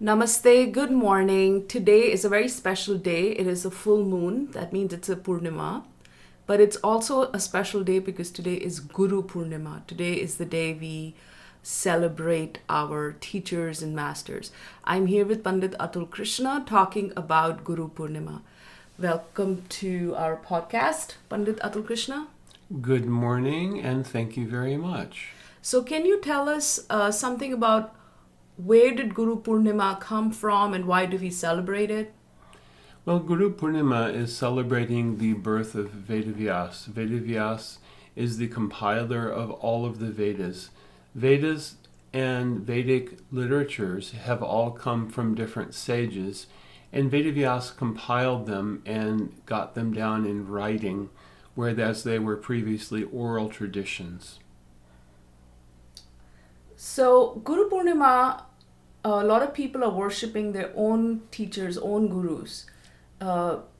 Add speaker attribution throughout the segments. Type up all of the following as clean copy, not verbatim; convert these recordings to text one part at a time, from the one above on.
Speaker 1: Namaste, good morning. Today is a very special day. It is a full moon. That means it's a Purnima. But it's also a special day because today is Guru Purnima. Today is the day we celebrate our teachers and masters. I'm here with Pandit Atul Krishna talking about Guru Purnima. Welcome to our podcast, Pandit Atul Krishna.
Speaker 2: Good morning, and thank you very much.
Speaker 1: So, can you tell us something about where did Guru Purnima come from and why do we celebrate it?
Speaker 2: Well, Guru Purnima is celebrating the birth of Vedavyas. Vedavyas is the compiler of all of the Vedas. Vedas and Vedic literatures have all come from different sages, and Vedavyas compiled them and got them down in writing, whereas they were previously oral traditions.
Speaker 1: So, Guru Purnima, a lot of people are worshipping their own teachers, own gurus.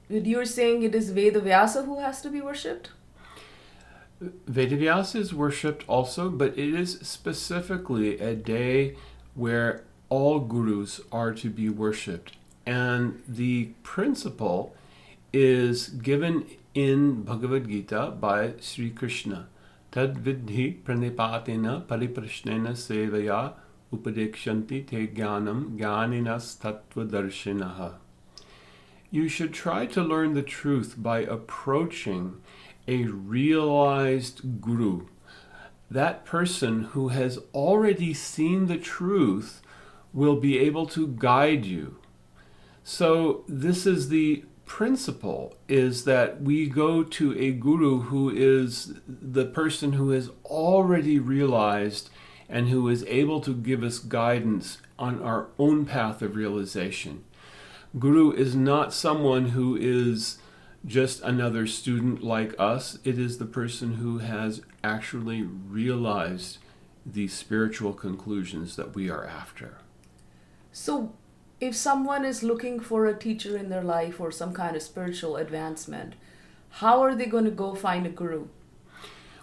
Speaker 1: You're saying it is Veda Vyasa who has to be worshipped?
Speaker 2: Vedavyas is worshipped also, but it is specifically a day where all gurus are to be worshipped. And the principle is given in Bhagavad Gita by Sri Krishna. Tad vidhi pranipatina pariprashnena sevaya upadekshanti te jnanam jnaninas tattvadarshinaha. You should try to learn the truth by approaching a realized guru. That person who has already seen the truth will be able to guide you. So this is the principle, is that we go to a guru who is the person who has already realized and who is able to give us guidance on our own path of realization. Guru is not someone who is just another student like us. It is the person who has actually realized the spiritual conclusions that we are after.
Speaker 1: So, if someone is looking for a teacher in their life or some kind of spiritual advancement, how are they going to go find a guru?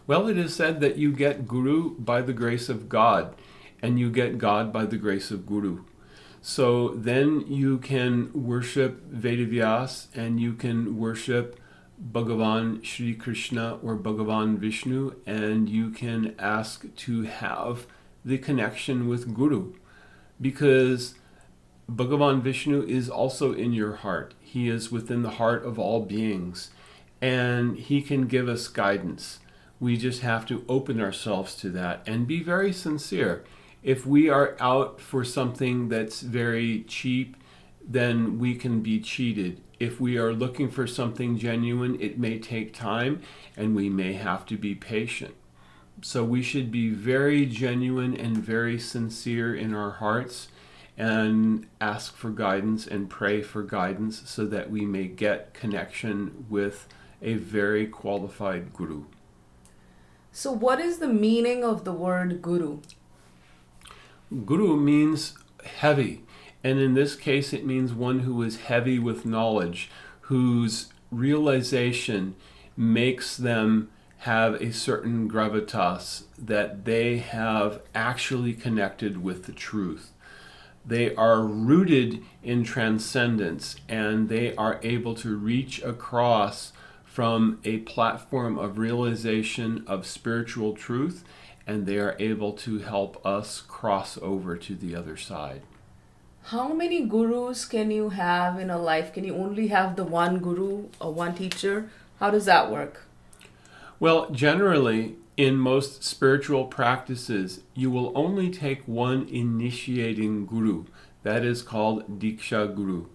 Speaker 2: Well, it is said that you get Guru by the grace of God, and you get God by the grace of Guru. So then you can worship Vedavyas and you can worship Bhagavan Sri Krishna or Bhagavan Vishnu, and you can ask to have the connection with Guru, because Bhagavan Vishnu is also in your heart. He is within the heart of all beings, and he can give us guidance. We just have to open ourselves to that and be very sincere. If we are out for something that's very cheap, then we can be cheated. If we are looking for something genuine, it may take time and we may have to be patient. So we should be very genuine and very sincere in our hearts and ask for guidance and pray for guidance so that we may get connection with a very qualified guru.
Speaker 1: So, what is the meaning of the word guru?
Speaker 2: Guru means heavy, and in this case it means one who is heavy with knowledge, whose realization makes them have a certain gravitas, that they have actually connected with the truth. They are rooted in transcendence, and they are able to reach across from a platform of realization of spiritual truth, and they are able to help us cross over to the other side.
Speaker 1: How many gurus can you have in a life? Can you only have the one guru or one teacher? How does that work?
Speaker 2: Well, generally, in most spiritual practices, you will only take one initiating guru. That is called Diksha Guru.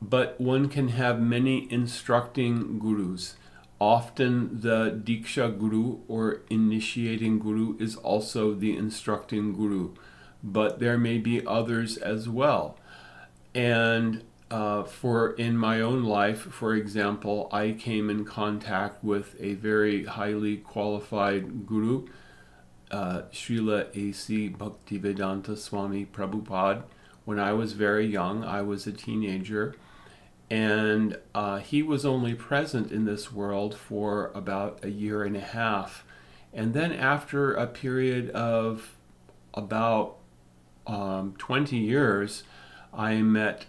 Speaker 2: But one can have many instructing gurus. Often the Diksha Guru or initiating guru is also the instructing guru, but there may be others as well. And for in my own life, for example, I came in contact with a very highly qualified guru, Srila A.C. Bhaktivedanta Swami Prabhupada. When I was very young, I was a teenager, and he was only present in this world for about a year and a half. And then after a period of about 20 years, I met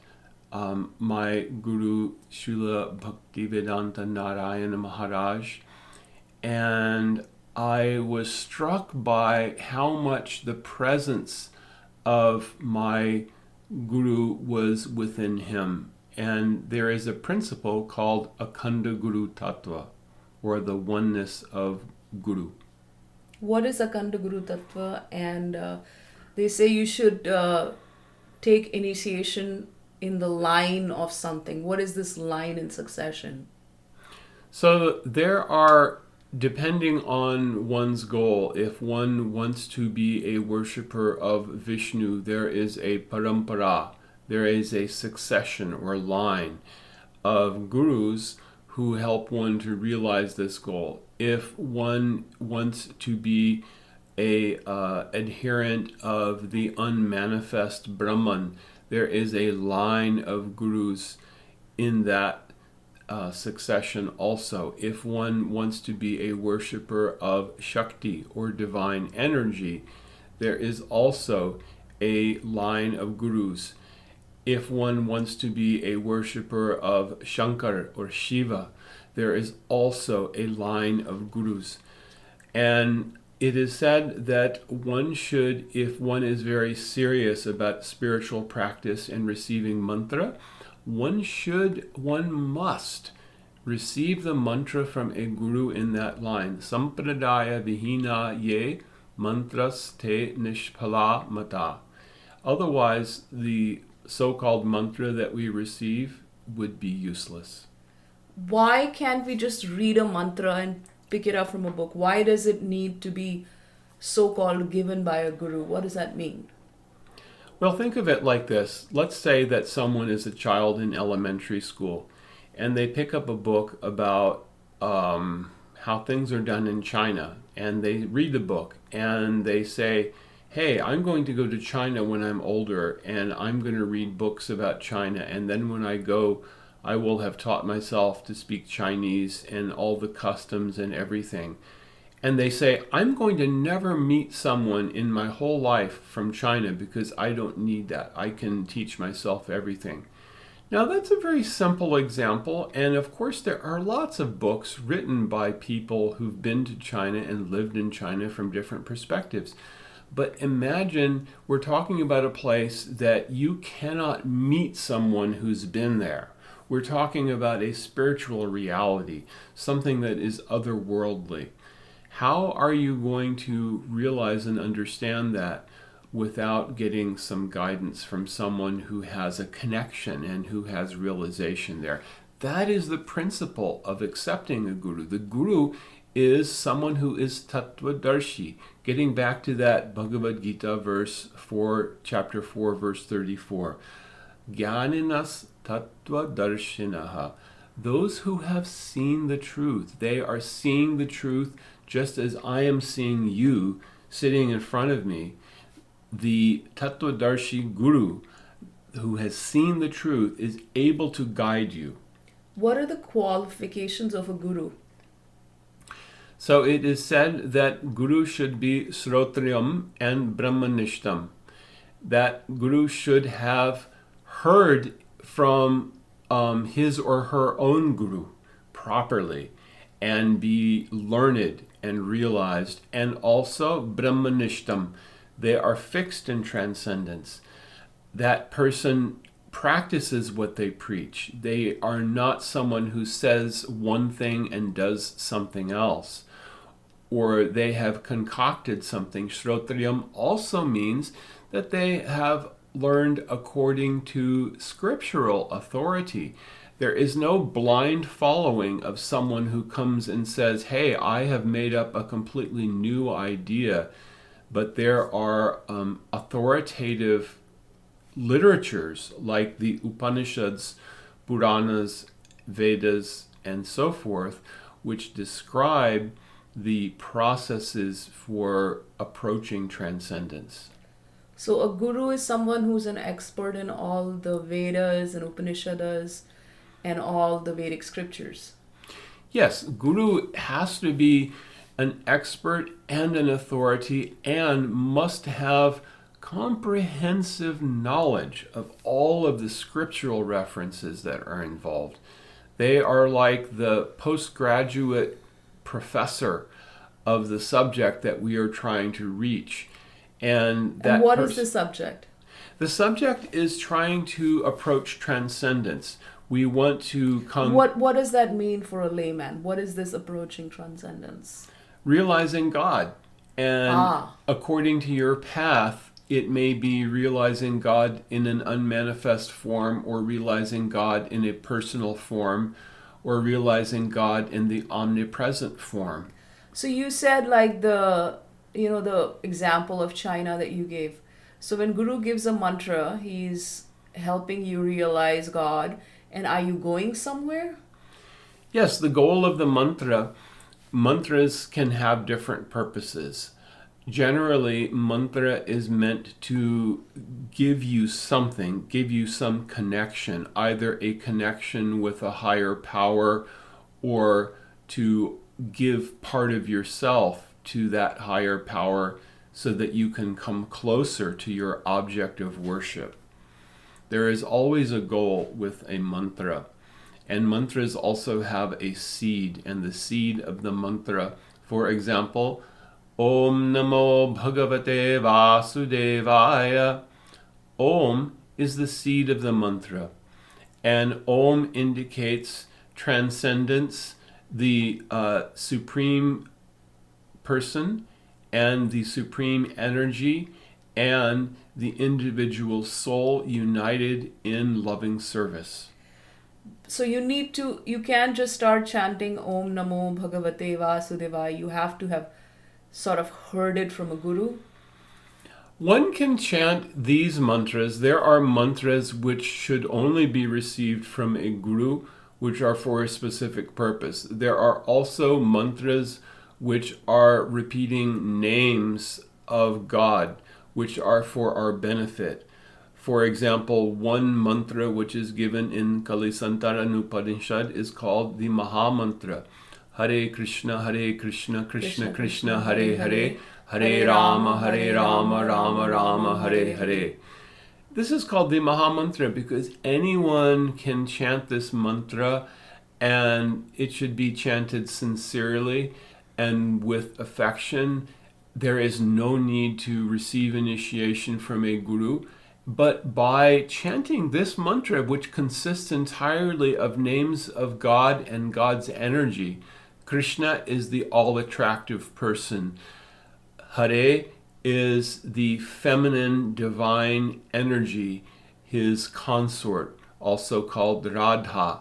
Speaker 2: my Guru Srila Bhaktivedanta Narayana Maharaj, and I was struck by how much the presence of my Guru was within him. And there is a principle called Akhanda Guru Tattva, or the oneness of Guru.
Speaker 1: What is Akhanda Guru Tattva? And they say you should take initiation in the line of something. What is this line in succession?
Speaker 2: So there are, depending on one's goal, if one wants to be a worshipper of Vishnu, there is a parampara, there is a succession or line of gurus who help one to realize this goal. If one wants to be a adherent of the unmanifest Brahman, there is a line of gurus in that succession also. If one wants to be a worshipper of Shakti or divine energy, there is also a line of gurus. If one wants to be a worshipper of Shankar or Shiva, there is also a line of gurus. And it is said that one should, if one is very serious about spiritual practice and receiving mantra, one must receive the mantra from a guru in that line. Sampradaya vihina ye mantras te nishphala mata. Otherwise, the so-called mantra that we receive would be useless.
Speaker 1: Why can't we just read a mantra and pick it up from a book? Why does it need to be so-called given by a guru? What does that mean?
Speaker 2: Well, think of it like this. Let's say that someone is a child in elementary school and they pick up a book about how things are done in China, and they read the book and they say, hey, I'm going to go to China when I'm older, and I'm going to read books about China, and then when I go, I will have taught myself to speak Chinese and all the customs and everything. And they say, I'm going to never meet someone in my whole life from China because I don't need that. I can teach myself everything. Now, that's a very simple example, and of course there are lots of books written by people who've been to China and lived in China from different perspectives. But imagine we're talking about a place that you cannot meet someone who's been there. We're talking about a spiritual reality, something that is otherworldly. How are you going to realize and understand that without getting some guidance from someone who has a connection and who has realization there? That is the principle of accepting a guru. The guru is someone who is tattvadarshi. Getting back to that Bhagavad Gita verse 4, chapter 4, verse 34. Jnaninas tattvadarshinaha. Those who have seen the truth. They are seeing the truth just as I am seeing you sitting in front of me. The tattvadarshi guru who has seen the truth is able to guide you.
Speaker 1: What are the qualifications of a guru?
Speaker 2: So it is said that guru should be srotriyam and brahmanishtam. That guru should have heard from his or her own guru properly and be learned and realized, and also brahmanishtam. They are fixed in transcendence. That person practices what they preach. They are not someone who says one thing and does something else, or they have concocted something. Shrotriyam also means that they have learned according to scriptural authority. There is no blind following of someone who comes and says, hey, I have made up a completely new idea. But there are authoritative literatures like the Upanishads, Puranas, Vedas, and so forth, which describe the processes for approaching transcendence.
Speaker 1: So a guru is someone who's an expert in all the Vedas and Upanishads and all the Vedic scriptures.
Speaker 2: Yes, guru has to be an expert and an authority and must have comprehensive knowledge of all of the scriptural references that are involved. They are like the postgraduate professor of the subject that we are trying to reach. And
Speaker 1: what is the subject?
Speaker 2: The subject is trying to approach transcendence. We want to come...
Speaker 1: What does that mean for a layman? What is this approaching transcendence?
Speaker 2: Realizing God. And according to your path, it may be realizing God in an unmanifest form, or realizing God in a personal form, or realizing God in the omnipresent form.
Speaker 1: So you said like the example of China that you gave. So when Guru gives a mantra, he's helping you realize God. And are you going somewhere?
Speaker 2: Yes, the goal of the mantras can have different purposes. Generally, mantra is meant to give you something, give you some connection, either a connection with a higher power, or to give part of yourself to that higher power so that you can come closer to your object of worship. There is always a goal with a mantra. And mantras also have a seed, and the seed of the mantra, for example, Om Namo Bhagavate Vasudevaya. Om is the seed of the mantra. And Om indicates transcendence, the supreme person, and the supreme energy, and the individual soul united in loving service.
Speaker 1: So you can't just start chanting Om Namo Bhagavate Vasudevaya. You have to have sort of heard it from a guru.
Speaker 2: One can chant these mantras. There are mantras which should only be received from a guru, which are for a specific purpose. There are also mantras which are repeating names of God, which are for our benefit. For example, one mantra which is given in Kalisantara Upanishad is called the Maha Mantra. Hare Krishna, Krishna Krishna, Hare Hare, Hare Rama, Rama Rama, Hare Hare. This is called the Maha Mantra because anyone can chant this mantra, and it should be chanted sincerely and with affection. There is no need to receive initiation from a guru, but by chanting this mantra, which consists entirely of names of God and God's energy, Krishna is the all-attractive person. Hare is the feminine divine energy, his consort, also called Radha.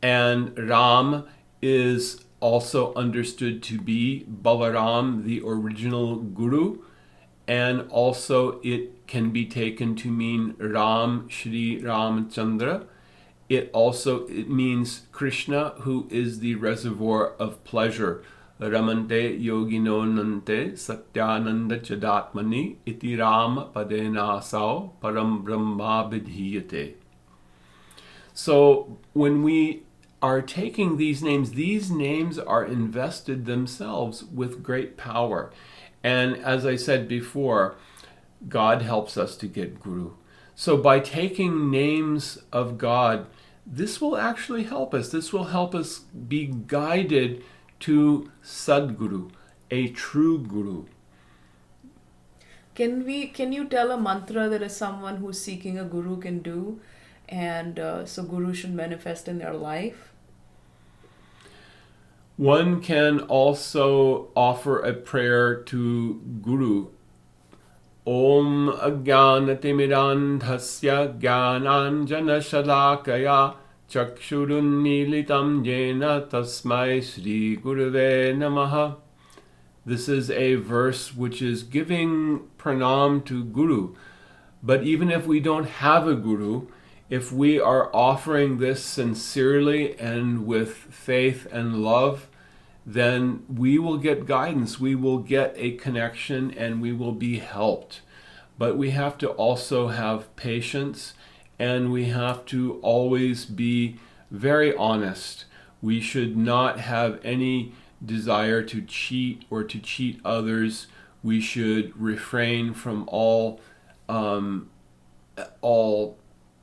Speaker 2: And Ram is also understood to be Balaram, the original guru, and also it can be taken to mean Ram, Shri Ramchandra. It means Krishna, who is the reservoir of pleasure. Ramante yogino nante satyananda chadatmani iti ram padenasau param brahma vidhiyate. So when we are taking these names are invested themselves with great power. And as I said before, God helps us to get guru. So by taking names of God, this will actually help us. This will help us be guided to Sadguru, a true guru.
Speaker 1: Can you tell a mantra that someone who's seeking a guru can do, and so guru should manifest in their life?
Speaker 2: One can also offer a prayer to Guru. Om Ajnanatimidandhasya Jnananjana Shalakaya Chakshurunmilitam Jena Tasmai Sri Gurave Namaha. This is a verse which is giving pranam to Guru. But even if we don't have a Guru, if we are offering this sincerely and with faith and love, then we will get guidance, we will get a connection, and we will be helped. But we have to also have patience, and we have to always be very honest. We should not have any desire to cheat or to cheat others. We should refrain from all all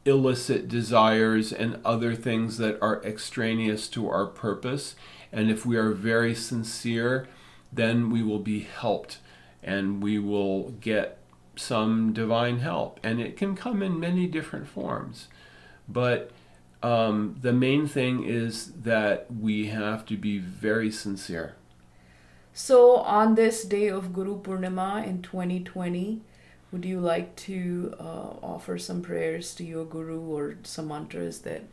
Speaker 2: illicit desires and other things that are extraneous to our purpose. And if we are very sincere, then we will be helped and we will get some divine help. And it can come in many different forms. But the main thing is that we have to be very sincere.
Speaker 1: So, on this day of Guru Purnima in 2020, would you like to offer some prayers to your Guru or some mantras that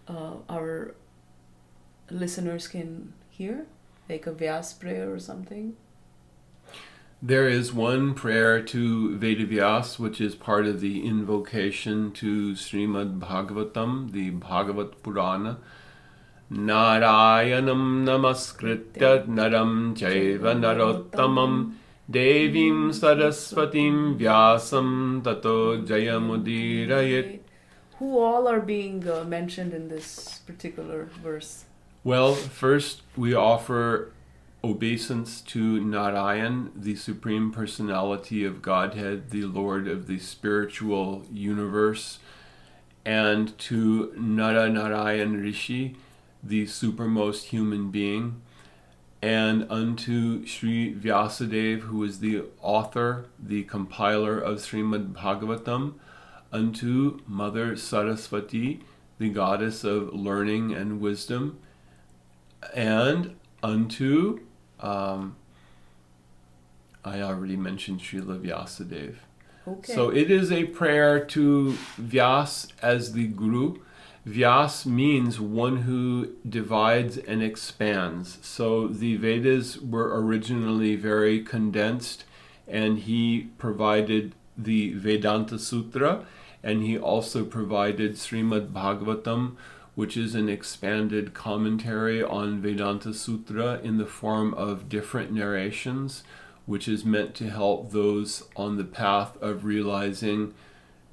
Speaker 1: our listeners can hear? Like a Vyas prayer or something?
Speaker 2: There is one prayer to Vedavyas, which is part of the invocation to Srimad Bhagavatam, the Bhagavat Purana. Narayanam namaskritya naram chaiva narottamam devim saraswatim vyasam tato jayamudirayet.
Speaker 1: Who all are being mentioned in this particular verse?
Speaker 2: Well, first we offer obeisance to Narayan, the Supreme Personality of Godhead, the Lord of the spiritual universe, and to Nara Narayan Rishi, the supermost human being, and unto Sri Vyasadeva, who is the author, the compiler of Srimad Bhagavatam, unto Mother Saraswati, the goddess of learning and wisdom, and unto, I already mentioned Srila Vyasadeva.
Speaker 1: Okay.
Speaker 2: So it is a prayer to Vyas as the Guru. Vyas means one who divides and expands. So the Vedas were originally very condensed, and he provided the Vedanta Sutra, and he also provided Srimad Bhagavatam, which is an expanded commentary on Vedanta Sutra in the form of different narrations, which is meant to help those on the path of realizing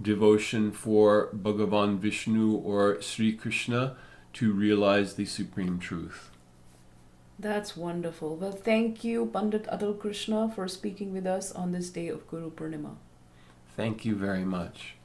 Speaker 2: devotion for Bhagavan Vishnu or Sri Krishna to realize the supreme truth.
Speaker 1: That's wonderful. Well, thank you, Pandit Atul Krishna, for speaking with us on this day of Guru Purnima.
Speaker 2: Thank you very much.